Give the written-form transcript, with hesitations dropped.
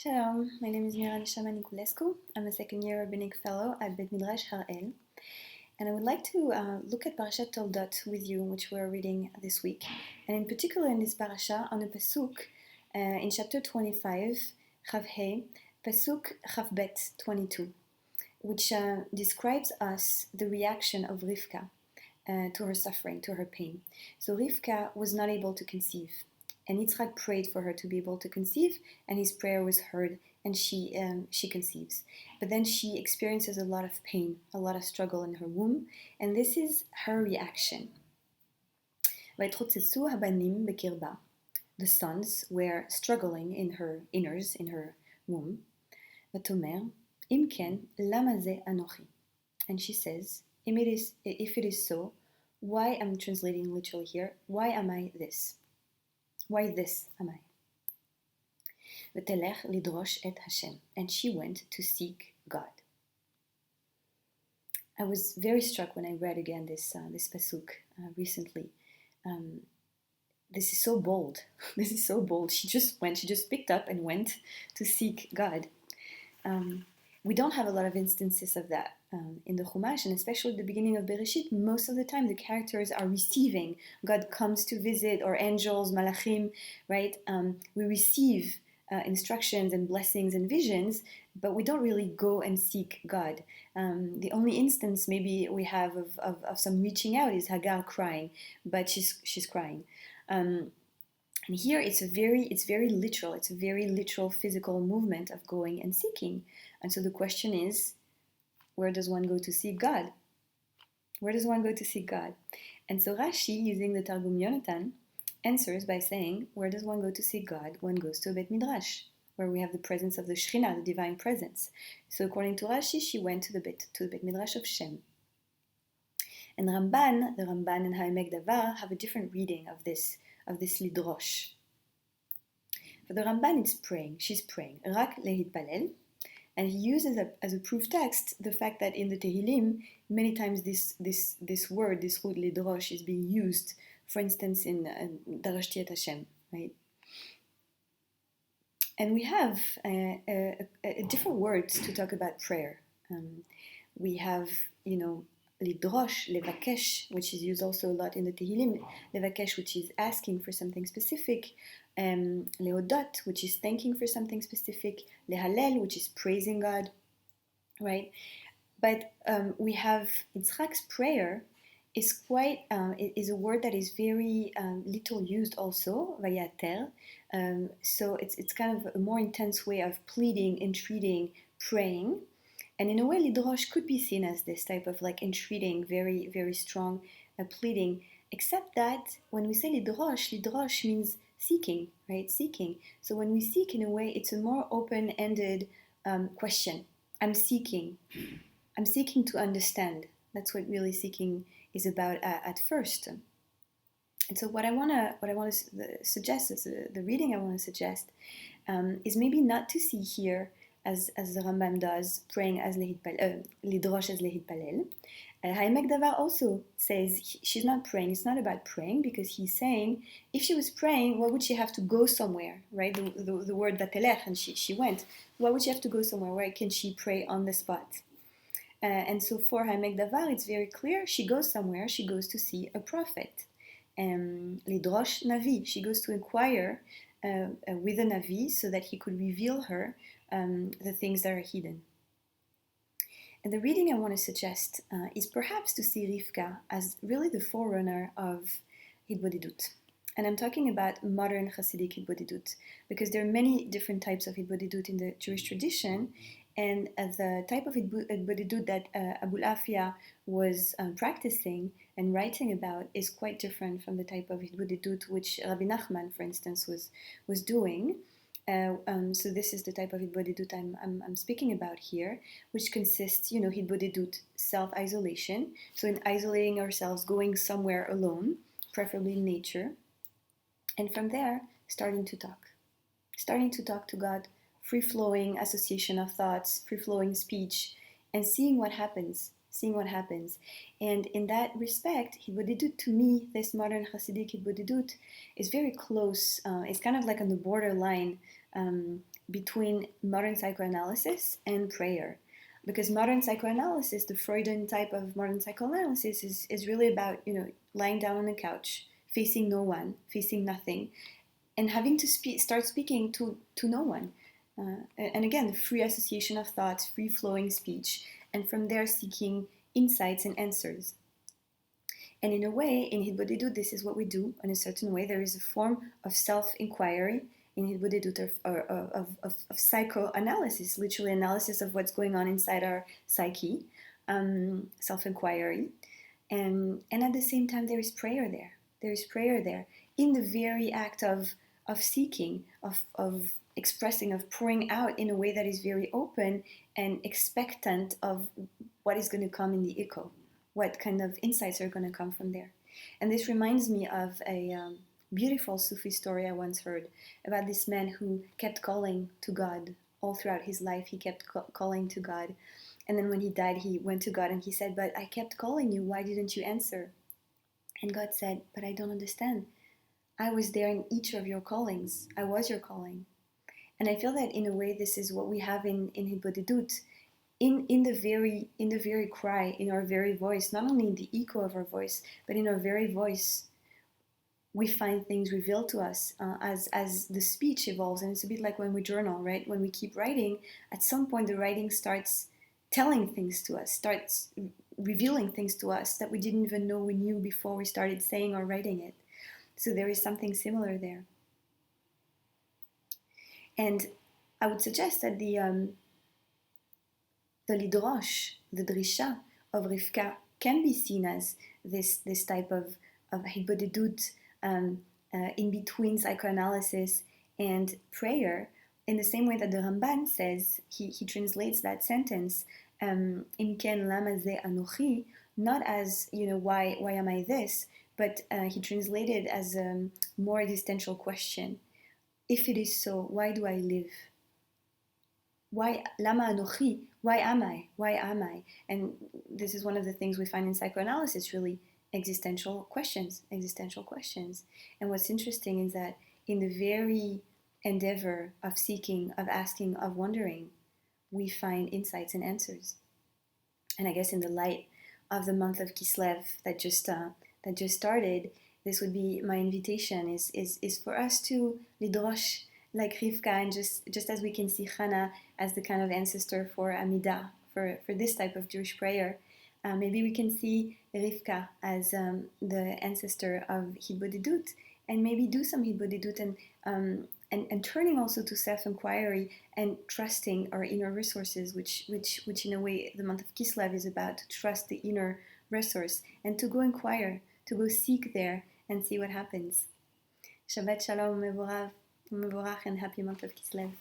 Shalom, my name is Mira Neshama Niculescu. I'm a second-year rabbinic fellow at Beit Midrash Har'El, and I would like to look at Parashat Toldot with you, which we're reading this week, and in particular in this parasha on a pasuk in chapter 25, Chav He, pasuk Chav Bet 22, which describes us the reaction of Rivka to her suffering, to her pain. So Rivka was not able to conceive. And Yitzchak prayed for her to be able to conceive, and his prayer was heard, and she conceives. But then she experiences a lot of pain, a lot of struggle in her womb, and this is her reaction. The sons were struggling in her inners, in her womb. And she says, if it is so, why, I'm translating literally here, why am I this? Why this am I? ותלך Lidrosh Hashem, and she went to seek God. I was very struck when I read again this pasuk recently. This is so bold. This is so bold. She just picked up and went to seek God. We don't have a lot of instances of that in the Chumash, and especially at the beginning of Bereshit. Most of the time the characters are receiving. God comes to visit, or angels, malachim, right? We receive instructions and blessings and visions, but we don't really go and seek God. The only instance maybe we have of some reaching out is Hagar crying, but she's crying. And here it's very literal. It's a very literal physical movement of going and seeking. And so the question is, where does one go to seek God? Where does one go to seek God? And so Rashi, using the Targum Yonatan, answers by saying, where does one go to seek God? One goes to a Beit Midrash, where we have the presence of the Shekhinah, the divine presence. So according to Rashi, she went to the Beit Midrash of Shem. And the Ramban and Ha'emek Davar have a different reading of this Lidrosh. For the Ramban, it's praying. She's praying. Rak lehitpalel. And he uses as a proof text the fact that in the Tehillim, many times this word, this root Lidrosh, is being used, for instance, in Drasha Hashem, right? And we have different words to talk about prayer. We have, Lidrosh, levakesh, which is used also a lot in the Tehillim, levakesh, which is asking for something specific, leodot, which is thanking for something specific, lehalel, which is praising God, right? But we have Yitzchak's prayer is is a word that is very little used also, vayater. So it's kind of a more intense way of pleading, entreating, praying. And in a way, Lidrosh could be seen as this type of entreating, very, very strong pleading, except that when we say Lidrosh means seeking, right? Seeking. So when we seek, in a way, it's a more open-ended question. I'm seeking to understand. That's what really seeking is about at first. And so what I want to suggest, is the reading I want to suggest, is maybe not to see here as the Rambam does, praying as Lidrosh as lehitpalel. Ha'emek Davar also says she's not praying. It's not about praying, because he's saying if she was praying, why would she have to go somewhere, right? The word vatelech, and she went. Why would she have to go somewhere? Where can she pray on the spot? And so for Ha'emek Davar, it's very clear. She goes somewhere. She goes to see a prophet. Lidrosh Navi. She goes to inquire with a Navi so that he could reveal her the things that are hidden. And the reading I want to suggest is perhaps to see Rivka as really the forerunner of Hitbodedut. And I'm talking about modern Hasidic Hitbodedut, because there are many different types of Hitbodedut in the Jewish tradition, and the type of Hitbodedut that Abu Afia was practicing and writing about is quite different from the type of Hitbodedut which Rabbi Nachman, for instance, was doing. So this is the type of Hitbodedut I'm speaking about here, which consists, Hitbodedut, self-isolation. So in isolating ourselves, going somewhere alone, preferably in nature, and from there, starting to talk to God, free-flowing association of thoughts, free-flowing speech, and seeing what happens. And in that respect, Hitbodedut, to me, this modern Hasidic Hitbodedut, is very close. It's kind of like on the borderline between modern psychoanalysis and prayer. Because modern psychoanalysis, the Freudian type of modern psychoanalysis, is really about, lying down on a couch, facing no one, facing nothing, and having to start speaking to no one. And again, free association of thoughts, free-flowing speech, and from there seeking insights and answers. And in a way, in Hitbodedut, this is what we do in a certain way. There is a form of self-inquiry in Hitbodedut, of psychoanalysis, literally analysis of what's going on inside our psyche, self-inquiry. And at the same time, there is prayer there. There is prayer there in the very act of seeking, of expressing, of pouring out in a way that is very open and expectant of what is going to come in the echo, what kind of insights are going to come from there. And this reminds me of a beautiful Sufi story I once heard about this man who kept calling to God all throughout his life. He kept calling to God. And then when he died, he went to God and he said, "But I kept calling you. Why didn't you answer?" And God said, "But I don't understand. I was there in each of your callings. I was your calling." And I feel that in a way, this is what we have in Hitbodedut, in the very cry, in our very voice, not only in the echo of our voice, but in our very voice, we find things revealed to us as the speech evolves. And it's a bit like when we journal, right? When we keep writing, at some point the writing starts telling things to us, starts revealing things to us that we didn't even know we knew before we started saying or writing it. So there is something similar there. And I would suggest that the Lidrosh, the Drasha of Rivka, can be seen as this type of Hitbodedut in between psychoanalysis and prayer, in the same way that the Ramban says, he translates that sentence, Im ken lama ze anochi, not as, why am I this, but he translated as a more existential question. If it is so, why do I live? Why, lama anochi, why am I? Why am I? And this is one of the things we find in psychoanalysis, really, existential questions. And what's interesting is that in the very endeavor of seeking, of asking, of wondering, we find insights and answers. And I guess in the light of the month of Kislev that just started, this would be my invitation, is for us to lidrosh like Rivka, and just as we can see Hannah as the kind of ancestor for Amidah, for this type of Jewish prayer, maybe we can see Rivka as the ancestor of Hitbodedut, and maybe do some Hitbodedut and turning also to self-inquiry and trusting our inner resources, which in a way the month of Kislev is about, to trust the inner resource and to go inquire, to go seek there and see what happens. Shabbat Shalom, Mevorach, and happy month of Kislev.